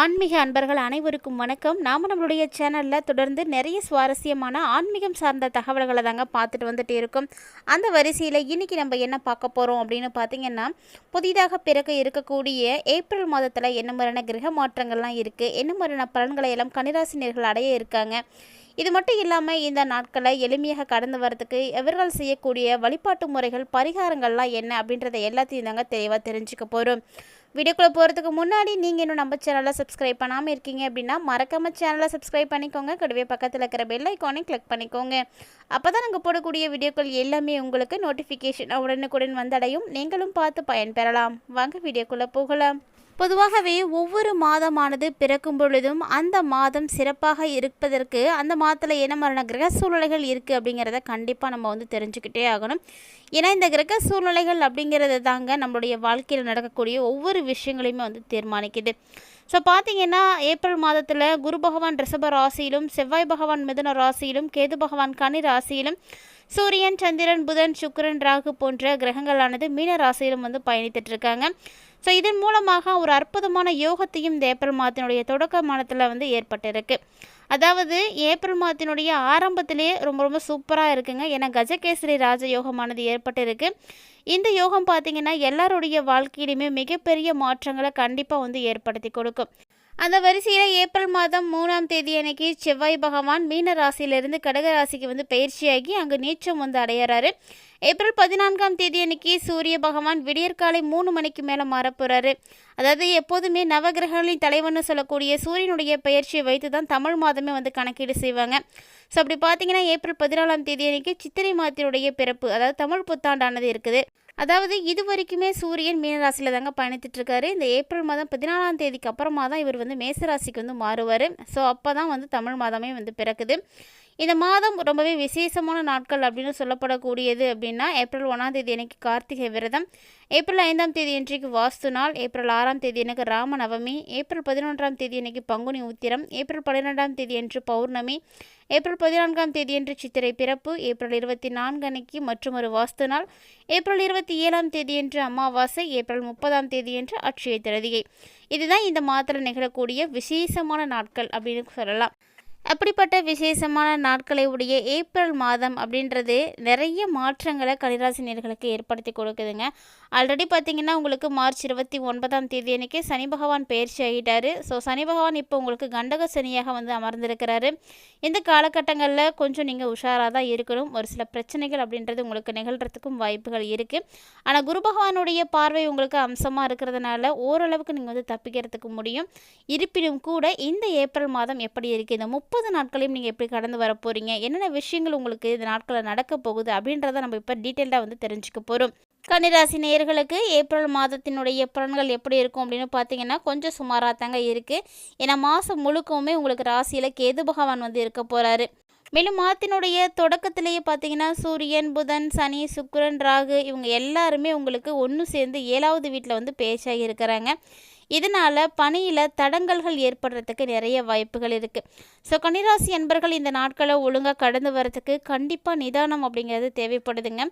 ஆன்மீக அன்பர்கள் அனைவருக்கும் வணக்கம். நம்மளுடைய சேனலில் தொடர்ந்து நிறைய சுவாரஸ்யமான ஆன்மீகம் சார்ந்த தகவல்களை தாங்க பார்த்துட்டு வந்துட்டு இருக்கோம். அந்த வரிசையில் இன்றைக்கி நம்ம என்ன பார்க்க போகிறோம் அப்படின்னு பார்த்திங்கன்னா, புதிதாக பிறக்க இருக்கக்கூடிய ஏப்ரல் மாதத்தில் என்ன மாதிரியான கிரக மாற்றங்கள்லாம் இருக்குது, என்ன மாதிரியான பலன்களை எல்லாம் கன்னிராசினியர்கள் அடைய இருக்காங்க. இது மட்டும் இல்லாமல் இந்த நாட்களை எளிமையாக கடந்து வரதுக்கு எவர்கள் செய்யக்கூடிய வழிபாட்டு முறைகள், பரிகாரங்கள்லாம் என்ன அப்படின்றத எல்லாத்தையும் தாங்க தெளிவாக தெரிஞ்சுக்க போகிறோம். வீடியோக்குள்ளே போகிறதுக்கு முன்னாடி நீங்கள் இன்னும் நம்ம சேனலை சப்ஸ்கிரைப் பண்ணாமல் இருக்கீங்க அப்படின்னா மறக்காமல் சேனலை சப்ஸ்கிரைப் பண்ணிக்கோங்க. கூடவே பக்கத்தில் இருக்கிற பெல் ஐக்கானை கிளிக் பண்ணிக்கோங்க. அப்போ தான் நாங்கள் போடக்கூடிய வீடியோக்கள் எல்லாமே உங்களுக்கு நோட்டிஃபிகேஷன் உடனுக்குடன் வந்தடையும். நீங்களும் பார்த்து பயன்பெறலாம். வாங்க வீடியோக்குள்ளே போகலாம். பொதுவாகவே ஒவ்வொரு மாதமானது பிறக்கும் பொழுதும் அந்த மாதம் சிறப்பாக இருப்பதற்கு அந்த மாதத்தில் என்ன மாதிரியான கிரக சூழ்நிலைகள் இருக்குது அப்படிங்கிறத கண்டிப்பாக நம்ம தெரிஞ்சுக்கிட்டே ஆகணும். ஏன்னா இந்த கிரக சூழ்நிலைகள் அப்படிங்கிறது தாங்க நம்மளுடைய வாழ்க்கையில் நடக்கக்கூடிய ஒவ்வொரு விஷயங்களையுமே தீர்மானிக்குது. ஸோ பார்த்திங்கன்னா, ஏப்ரல் மாதத்தில் குரு பகவான் ரிஷப ராசியிலும், செவ்வாய் பகவான் மிதுன ராசியிலும், கேது பகவான் கன்னி ராசியிலும், சூரியன், சந்திரன், புதன், சுக்கிரன், ராகு போன்ற கிரகங்களானது மீன ராசியிலும் பயணித்துட்டு இருக்காங்க. ஸோ இதன் மூலமாக ஒரு அற்புதமான யோகத்தையும் இந்த ஏப்ரல் மாதத்தினுடைய தொடக்க மாதத்தில் ஏற்பட்டிருக்கு. அதாவது ஏப்ரல் மாதத்தினுடைய ஆரம்பத்திலேயே ரொம்ப ரொம்ப சூப்பராக இருக்குங்க. ஏன்னா கஜகேசரி ராஜ யோகமானது ஏற்பட்டிருக்கு. இந்த யோகம் பார்த்திங்கன்னா எல்லாருடைய வாழ்க்கையிலுமே மிகப்பெரிய மாற்றங்களை கண்டிப்பாக ஏற்படுத்தி கொடுக்கும். அந்த வரிசையில் ஏப்ரல் மாதம் 3ஆம் தேதி அன்னைக்கு செவ்வாய் பகவான் மீன ராசியிலிருந்து கடக ராசிக்கு பயிற்சியாகி அங்கே நீச்சம் அடையிறாரு. ஏப்ரல் 14ஆம் தேதி அன்னைக்கு சூரிய பகவான் விடியற்காலை 3 மணிக்கு மேலே மாறப்போகிறாரு. அதாவது எப்போதுமே நவகிரகங்களின் தலைவன்னு சொல்லக்கூடிய சூரியனுடைய பயிற்சியை வைத்து தான் தமிழ் மாதமே கணக்கீடு செய்வாங்க. ஸோ அப்படி பார்த்தீங்கன்னா ஏப்ரல் 14ஆம் தேதி அன்னைக்கு சித்திரை மாதத்தினுடைய பிறப்பு, அதாவது தமிழ் புத்தாண்டானது இருக்குது. அதாவது இது வரைக்குமே சூரியன் மீனராசியில் தாங்க பயணித்துட்ருக்காரு. இந்த ஏப்ரல் மாதம் 14ஆம் தேதிக்கு அப்புறமா தான் இவர் மேசராசிக்கு மாறுவார். ஸோ அப்போ தான் தமிழ் மாதமே பிறக்குது. இந்த மாதம் ரொம்பவே விசேஷமான நாட்கள் அப்படின்னு சொல்லப்படக்கூடியது அப்படின்னா, ஏப்ரல் 1ஆம் தேதி அன்னைக்கு கார்த்திகை விரதம், ஏப்ரல் 5ஆம் தேதி அன்றைக்கு வாஸ்து நாள், ஏப்ரல் 6ஆம் தேதி அன்றைக்கு ராம நவமி, ஏப்ரல் 11ஆம் தேதி அன்றைக்கு பங்குனி உத்திரம், ஏப்ரல் 12ஆம் தேதி அன்று பௌர்ணமி, ஏப்ரல் 14ஆம் தேதி அன்று சித்திரை பிறப்பு, ஏப்ரல் 24 அன்னைக்கு மற்றும் ஒரு வாஸ்து நாள், ஏப்ரல் 27ஆம் தேதி அன்று அமாவாசை, ஏப்ரல் 30ஆம் தேதி அன்று அட்சய திருதியை. இதுதான் இந்த மாதத்தில் நிகழக்கூடிய விசேஷமான நாட்கள் அப்படின்னு சொல்லலாம். அப்படிப்பட்ட விசேஷமான நாட்களை உடைய ஏப்ரல் மாதம் அப்படின்றது நிறைய மாற்றங்களை கன்னிராசினியர்களுக்கு ஏற்படுத்தி கொடுக்குதுங்க. ஆல்ரெடி பார்த்திங்கன்னா உங்களுக்கு மார்ச் 29ஆம் தேதி அன்றைக்கி சனி பகவான் பயிற்சி ஆகிட்டார். ஸோ சனி பகவான் இப்போ உங்களுக்கு கண்டக சனியாக அமர்ந்திருக்கிறாரு. இந்த காலகட்டங்களில் கொஞ்சம் நீங்கள் உஷாராக தான் இருக்கணும். ஒரு சில பிரச்சனைகள் அப்படின்றது உங்களுக்கு நிகழ்கிறதுக்கும் வாய்ப்புகள் இருக்குது. ஆனால் குரு பகவானுடைய பார்வை உங்களுக்கு அம்சமாக இருக்கிறதுனால ஓரளவுக்கு நீங்கள் தப்பிக்கிறதுக்கு முடியும். இருப்பினும் கூட இந்த ஏப்ரல் மாதம் எப்படி இருக்குது, இந்த 30 நாட்களையும் நீங்கள் எப்படி கடந்து வர போகிறீங்க, என்னென்ன விஷயங்கள் உங்களுக்கு இந்த நாட்களில் நடக்க போகுது அப்படின்றத நம்ம இப்போ டீட்டெயில்டாக தெரிஞ்சுக்க போகிறோம். கன்னிராசி நேயர்களுக்கு ஏப்ரல் மாதத்தினுடைய பலன்கள் எப்படி இருக்கும் அப்படின்னு பார்த்தீங்கன்னா, கொஞ்சம் சுமாராக தாங்க இருக்குது. ஏன்னா மாதம் முழுக்கவுமே உங்களுக்கு ராசியில் கேது பகவான் இருக்க போகிறாரு. மேலும் மாதத்தினுடைய தொடக்கத்திலேயே பார்த்தீங்கன்னா சூரியன், புதன், சனி, சுக்கிரன், ராகு இவங்க எல்லாருமே உங்களுக்கு ஒன்று சேர்ந்து 7ஆவது வீட்டில் பேச்சாகி இருக்கிறாங்க. இதனால் பணியில் தடங்கல்கள் ஏற்படுறதுக்கு நிறைய வாய்ப்புகள் இருக்குது. ஸோ கன்னிராசி அன்பர்கள் இந்த நாட்களை ஒழுங்காக கடந்து வரதுக்கு கண்டிப்பாக நிதானம் அப்படிங்கிறது தேவைப்படுதுங்க.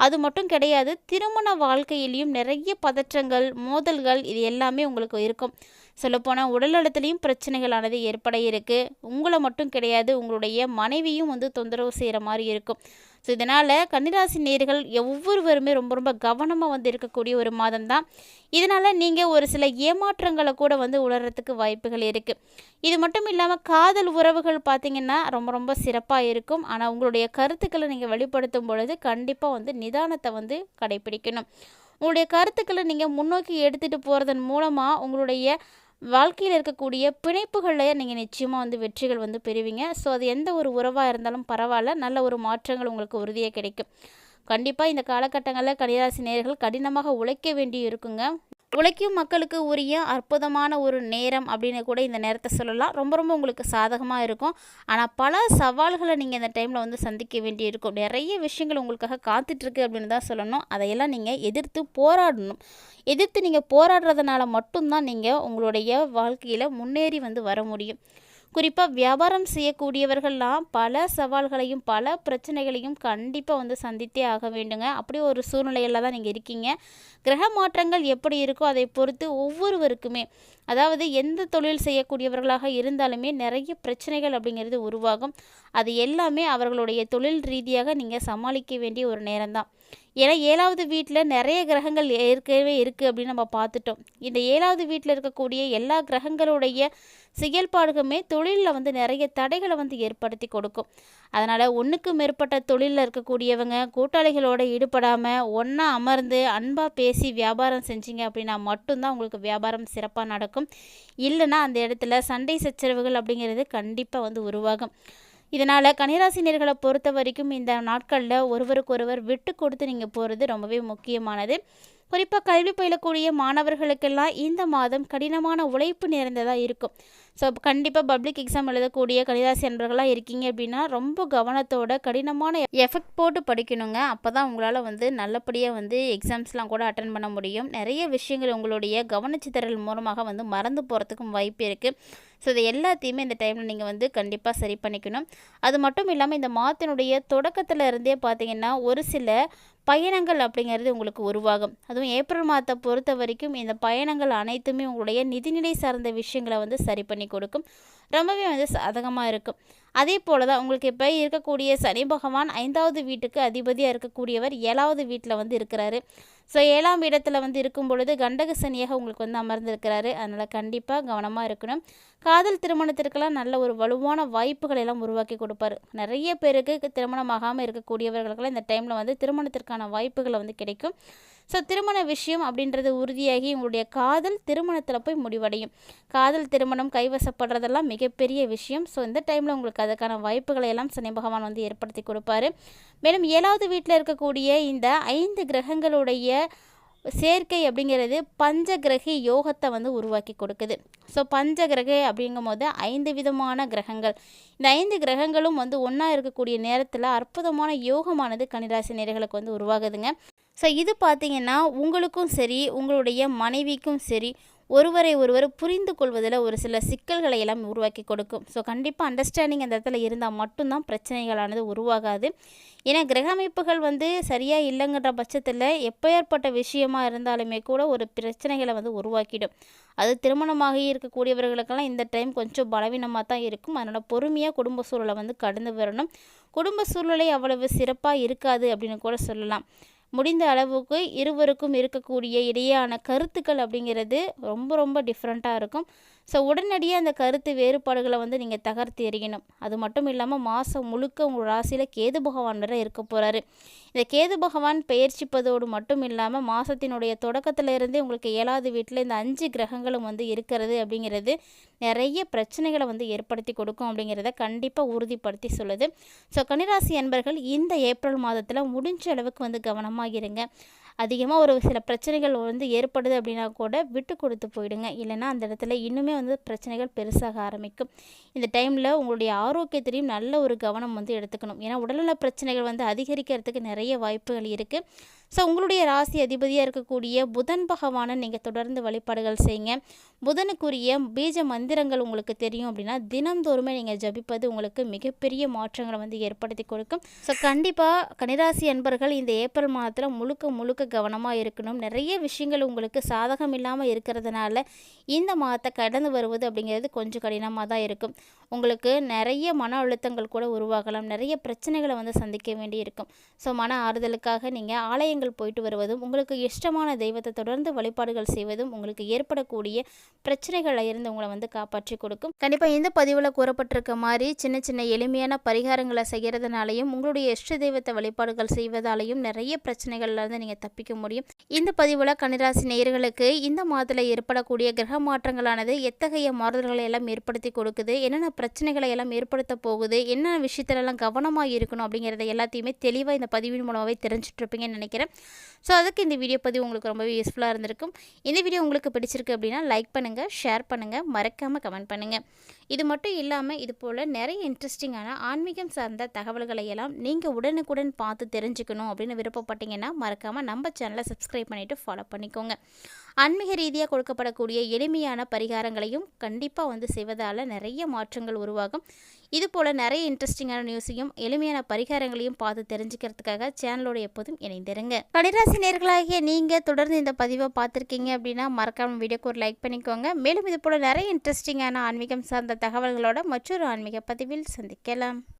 அது மட்டும் கிடையாது, திருமண வாழ்க்கையிலையும் நிறைய பதற்றங்கள், மோதல்கள் இது எல்லாமே உங்களுக்கு இருக்கும். சொல்லப்போனால் உடல்நலத்துலேயும் பிரச்சனைகளானது ஏற்பட இருக்குது. உங்களை மட்டும் கிடையாது, உங்களுடைய மனைவியும் தொந்தரவு செய்கிற மாதிரி இருக்கும். ஸோ இதனால் கன்னிராசி நேயர்கள் ஒவ்வொருவருமே ரொம்ப ரொம்ப கவனமாக இருக்கக்கூடிய ஒரு மாதம் தான். இதனால் நீங்கள் ஒரு சில ஏமாற்றங்களை கூட உணர்றதுக்கு வாய்ப்புகள் இருக்குது. இது மட்டும் இல்லாமல் காதல் உறவுகள் பார்த்திங்கன்னா ரொம்ப ரொம்ப சிறப்பாக இருக்கும். ஆனால் உங்களுடைய கருத்துக்களை நீங்கள் வெளிப்படுத்தும் பொழுது கண்டிப்பாக நிதானத்தை கடைபிடிக்கணும். உங்களுடைய கருத்துக்களை நீங்கள் முன்னோக்கி எடுத்துகிட்டு போகிறதன் மூலமாக உங்களுடைய வாழ்க்கையில் இருக்கக்கூடிய பிணைப்புகளில் நீங்கள் நிச்சயமாக வெற்றிகள் பெறுவீங்க. ஸோ அது எந்த ஒரு உறவாக இருந்தாலும் பரவாயில்ல, நல்ல ஒரு மாற்றங்கள் உங்களுக்கு உறுதியாக கிடைக்கும். கண்டிப்பாக இந்த காலகட்டங்களில் கன்னிராசி நேயர்கள் கடினமாக உழைக்க வேண்டி இருக்குங்க. உழைக்கும் மக்களுக்கு உரிய அற்புதமான ஒரு நேரம் அப்படின்னு கூட இந்த நேரத்தை சொல்லலாம். ரொம்ப ரொம்ப உங்களுக்கு சாதகமாக இருக்கும். ஆனால் பல சவால்களை நீங்கள் இந்த டைமில் சந்திக்க வேண்டி இருக்கும். நிறைய விஷயங்கள் உங்களுக்காக காத்துட்ருக்கு அப்படின்னு தான் சொல்லணும். அதையெல்லாம் நீங்கள் எதிர்த்து போராடணும். எதிர்த்து நீங்கள் போராடுறதுனால மட்டும்தான் நீங்கள் உங்களுடைய வாழ்க்கையில் முன்னேறி வர முடியும். குறிப்பாக வியாபாரம் செய்யக்கூடியவர்கள்லாம் பல சவால்களையும் பல பிரச்சனைகளையும் கண்டிப்பாக சந்தித்தே ஆக வேண்டுங்க. அப்படி ஒரு சூழ்நிலையில் தான் நீங்கள் இருக்கீங்க. கிரக மாற்றங்கள் எப்படி இருக்கோ அதை பொறுத்து ஒவ்வொருவருக்குமே அதாவது எந்த தொழில் செய்யக்கூடியவர்களாக இருந்தாலுமே நிறைய பிரச்சனைகள் அப்படிங்கிறது உருவாகும். அது எல்லாமே அவர்களுடைய தொழில் ரீதியாக நீங்கள் சமாளிக்க வேண்டிய ஒரு நேரம்தான். ஏன்னா 7வது வீட்டில் நிறைய கிரகங்கள் ஏற்கனவே இருக்குது அப்படின்னு நம்ம பார்த்துட்டோம். இந்த 7வது வீட்டில் இருக்கக்கூடிய எல்லா கிரகங்களுடைய செயல்பாடுகளுமே தொழிலில் வந்து நிறைய தடைகளை வந்து ஏற்படுத்தி கொடுக்கும். அதனால் ஒன்றுக்கு மேற்பட்ட தொழிலில் இருக்கக்கூடியவங்க கூட்டாளிகளோடு ஈடுபடாமல் ஒன்றா அமர்ந்து அன்பாக பேசி வியாபாரம் செஞ்சீங்க அப்படின்னா மட்டும்தான் உங்களுக்கு வியாபாரம் சிறப்பாக நடக்கும். இல்லைன்னா அந்த இடத்துல சண்டை சச்சரவுகள் அப்படிங்கிறது கண்டிப்பாக வந்து உருவாகும். இதனால் கன்னிராசினியர்களை பொறுத்த வரைக்கும் இந்த நாட்களில் ஒருவருக்கொருவர் விட்டு கொடுத்து நீங்கள் போகிறது ரொம்பவே முக்கியமானது. குறிப்பாக கல்வி பயிலக்கூடிய மாணவர்களுக்கெல்லாம் இந்த மாதம் கடினமான உழைப்பு நிறைந்ததாக இருக்கும். ஸோ கண்டிப்பாக பப்ளிக் எக்ஸாம் எழுதக்கூடிய கன்னிராசி அன்பர்களாக இருக்கீங்க அப்படின்னா ரொம்ப கவனத்தோட கடினமான எஃபெக்ட் போட்டு படிக்கணுங்க. அப்போ தான் உங்களால் வந்து நல்லபடியாக வந்து எக்ஸாம்ஸ்லாம் கூட அட்டன் பண்ண முடியும். நிறைய விஷயங்கள் உங்களுடைய கவனச்சிதறல் மூலமாக வந்து மறந்து போகிறதுக்கும் வாய்ப்பு இருக்குது. ஸோ இது எல்லாத்தையுமே இந்த டைமில் நீங்கள் வந்து கண்டிப்பாக சரி பண்ணிக்கணும். அது மட்டும் இல்லாமல் இந்த மாதத்தினுடைய தொடக்கத்தில் இருந்தே பார்த்திங்கன்னா ஒரு சில பயணங்கள் அப்படிங்கிறது உங்களுக்கு உருவாகும். அதுவும் ஏப்ரல் மாதத்தை பொறுத்த வரைக்கும் இந்த பயணங்கள் அனைத்துமே உங்களுடைய நிதிநிலை சார்ந்த விஷயங்களை வந்து சரி பண்ணி கொடுக்கும். ரொம்பவே வந்து சாதகமாக இருக்கும். அதே போல் தான் உங்களுக்கு இப்போ இருக்கக்கூடிய சனி பகவான் 5வது வீட்டுக்கு அதிபதியாக இருக்கக்கூடியவர் 7வது வீட்டில் வந்து இருக்கிறாரு. ஸோ 7ஆம் இடத்துல வந்து இருக்கும் பொழுது கண்டக சனியாக உங்களுக்கு வந்து அமர்ந்திருக்கிறாரு. அதனால் கண்டிப்பாக கவனமாக இருக்கணும். காதல் திருமணத்திற்கெல்லாம் நல்ல ஒரு வலுவான வாய்ப்புகளை எல்லாம் உருவாக்கி கொடுப்பார். நிறைய பேருக்கு திருமணமாகாமல் இருக்கக்கூடியவர்களுக்கெல்லாம் இந்த டைமில் வந்து திருமணத்திற்கான வாய்ப்புகளை வந்து கிடைக்கும். ஸோ திருமண விஷயம் அப்படின்றது உறுதியாகி உங்களுடைய காதல் திருமணத்தில் போய் முடிவடையும். காதல் திருமணம் கைவசப்படுறதெல்லாம் மிகப்பெரிய விஷயம். ஸோ இந்த டைமில் உங்களுக்கு அதுக்கான வாய்ப்புகளை எல்லாம் சனி பகவான் வந்து ஏற்படுத்தி கொடுப்பாரு. மேலும் 7வது வீட்டில் இருக்கக்கூடிய இந்த 5 கிரகங்களுடைய சேர்க்கை அப்படிங்கிறது பஞ்சகிரகி யோகத்தை வந்து உருவாக்கி கொடுக்குது. ஸோ பஞ்சகிரகை அப்படிங்கும் போது 5 விதமான கிரகங்கள். இந்த 5 கிரகங்களும் வந்து ஒன்றா இருக்கக்கூடிய நேரத்தில் அற்புதமான யோகமானது கன்னிராசி நேயர்களுக்கு வந்து உருவாகுதுங்க. ஸோ இது பார்த்திங்கன்னா உங்களுக்கும் சரி உங்களுடைய மனைவிக்கும் சரி ஒருவரை ஒருவர் புரிந்து கொள்வதில் ஒரு சில சிக்கல்களை எல்லாம் உருவாக்கி கொடுக்கும். ஸோ கண்டிப்பாக அண்டர்ஸ்டாண்டிங் அந்த இடத்துல இருந்தால் மட்டும்தான் பிரச்சனைகளானது உருவாகாது. ஏன்னா கிரக அமைப்புகள் வந்து சரியாக இல்லைங்கிற பட்சத்தில் எப்பேற்பட்ட விஷயமாக இருந்தாலுமே கூட ஒரு பிரச்சனைகளை வந்து உருவாக்கிடும். அது திருமணமாகி இருக்கக்கூடியவர்களுக்கெல்லாம் இந்த டைம் கொஞ்சம் பலவீனமாக தான் இருக்கும். அதனால் பொறுமையாக குடும்ப சூழலை வந்து கடந்து வரணும். குடும்ப சூழ்நிலை அவ்வளவு சிறப்பாக இருக்காது அப்படின்னு கூட சொல்லலாம். முடிந்த அளவுக்கு இருவருக்கும் இருக்கக்கூடிய இடையான கருத்துக்கள் அப்படிங்கிறது ரொம்ப ரொம்ப டிஃப்ரெண்ட்டாக இருக்கும். ஸோ உடனடியாக அந்த கருத்து வேறுபாடுகளை வந்து நீங்கள் தகர்த்து எறியணும். அது மட்டும் இல்லாமல் மாதம் முழுக்க உங்கள் ராசியில் கேது பகவான் வேறு இருக்க போகிறாரு. இந்த கேது பகவான் பெயர்ச்சிப்பதோடு மட்டும் இல்லாமல் மாதத்தினுடைய தொடக்கத்திலிருந்தே உங்களுக்கு 7வது வீட்டில் இந்த 5 கிரகங்களும் வந்து இருக்கிறது அப்படிங்கிறது நிறைய பிரச்சனைகளை வந்து ஏற்படுத்தி கொடுக்கும் அப்படிங்கிறத கண்டிப்பாக உறுதிப்படுத்தி சொல்லுது. ஸோ கன்னிராசி அன்பர்கள் இந்த ஏப்ரல் மாதத்தில் முடிஞ்ச அளவுக்கு வந்து கவனமாக இருங்க. அதிகமாக ஒரு சில பிரச்சனைகள் வந்து ஏற்படுது அப்படின்னா கூட விட்டு கொடுத்து போயிடுங்க. இல்லைன்னா அந்த இடத்துல இன்னுமே வந்து பிரச்சனைகள் பெருசாக ஆரம்பிக்கும். இந்த டைமில் உங்களுடைய ஆரோக்கியத்திலையும் நல்ல ஒரு கவனம் வந்து எடுத்துக்கணும். ஏன்னா உடல்நல பிரச்சனைகள் வந்து அதிகரிக்கிறதுக்கு நிறைய வாய்ப்புகள் இருக்குது. ஸோ உங்களுடைய ராசி அதிபதியாக இருக்கக்கூடிய புதன் பகவானை நீங்கள் தொடர்ந்து வழிபாடுகள் செய்யுங்க. புதனுக்குரிய பீஜ மந்திரங்கள் உங்களுக்கு தெரியும் அப்படின்னா தினந்தோறுமே நீங்கள் ஜபிப்பது உங்களுக்கு மிகப்பெரிய மாற்றங்களை வந்து ஏற்படுத்தி கொடுக்கும். ஸோ கண்டிப்பாக கன்னிராசி அன்பர்கள் இந்த ஏப்ரல் மாதத்தில் முழுக்க கவனமாக இருக்கணும். நிறைய விஷயங்கள் உங்களுக்கு சாதகம் இல்லாமல் இருக்கிறதுனால இந்த மாதத்தை கடந்து வருவது அப்படிங்கிறது கொஞ்சம் கடினமாக தான் இருக்கும். உங்களுக்கு நிறைய மன அழுத்தங்கள் கூட உருவாகலாம். நிறைய பிரச்சனைகளை வந்து சந்திக்க வேண்டி இருக்கும். ஸோ மன ஆறுதலுக்காக நீங்கள் ஆலயங்கள் போயிட்டு வருவதும் உங்களுக்கு இஷ்டமான தெய்வத்தை தொடர்ந்து வழிபாடுகள் செய்வதும் உங்களுக்கு ஏற்படக்கூடிய பிரச்சனைகளில் இருந்து உங்களை வந்து காப்பாற்றி கொடுக்கும். கண்டிப்பாக இந்த பதிவில் கூறப்பட்டிருக்க மாதிரி சின்ன சின்ன எளிமையான பரிகாரங்களை செய்கிறதுனாலையும் உங்களுடைய இஷ்ட தெய்வத்தை வழிபாடுகள் செய்வதாலையும் நிறைய பிரச்சனைகள்லேருந்து நீங்கள் தப்பிக்க முடியும். இந்த பதிவில் கன்னிராசி நேயர்களுக்கு இந்த மாதத்தில் ஏற்படக்கூடிய கிரக மாற்றங்களானது எத்தகைய மாறுதல்களை எல்லாம் ஏற்படுத்தி கொடுக்குது, என்னென்ன பிரச்சனைகளை எல்லாம் ஏற்படுத்த போகுது, என்ன விஷயத்துலலாம் கவனமாக இருக்கணும் அப்படிங்கிறத எல்லாத்தையுமே தெளிவாக இந்த பதிவின் மூலமாகவே தெரிஞ்சுட்ருப்பீங்கன்னு நினைக்கிறேன். ஸோ அதுக்கு இந்த வீடியோ பதிவு உங்களுக்கு ரொம்பவே யூஸ்ஃபுல்லாக இருந்திருக்கும். இந்த வீடியோ உங்களுக்கு பிடிச்சிருக்கு அப்படின்னா லைக் பண்ணுங்கள், ஷேர் பண்ணுங்கள், மறக்காமல் கமெண்ட் பண்ணுங்கள். இது மட்டும் இல்லாமல் இது போல் நிறைய இன்ட்ரெஸ்டிங்கான ஆன்மீகம் சார்ந்த தகவல்களை எல்லாம் நீங்கள் உடனுக்குடன் பார்த்து தெரிஞ்சுக்கணும் அப்படின்னு விருப்பப்பட்டீங்கன்னா மறக்காமல் நம்ம சேனலை சப்ஸ்கிரைப் பண்ணிவிட்டு ஃபாலோ பண்ணிக்கோங்க. ஆன்மீக ரீதியாக கொடுக்கப்படக்கூடிய எளிமையான பரிகாரங்களையும் கண்டிப்பாக வந்து செய்வதால் நிறைய மாற்றங்கள் உருவாகும். இது போல் நிறைய இன்ட்ரெஸ்டிங்கான நியூஸையும் எளிமையான பரிகாரங்களையும் பார்த்து தெரிஞ்சுக்கிறதுக்காக சேனலோட எப்போதும் இணைந்திருங்க. கன்னிராசி நேயர்களாகிய நீங்கள் தொடர்ந்து இந்த பதிவை பார்த்துருக்கீங்க அப்படின்னா மறக்காம வீடியோக்கு ஒரு லைக் பண்ணிக்கோங்க. மேலும் இது போல் நிறைய இன்ட்ரெஸ்டிங்கான ஆன்மீகம் சார்ந்த தகவல்களோட மற்றொரு ஆன்மீக பதிவில் சந்திக்கலாம்.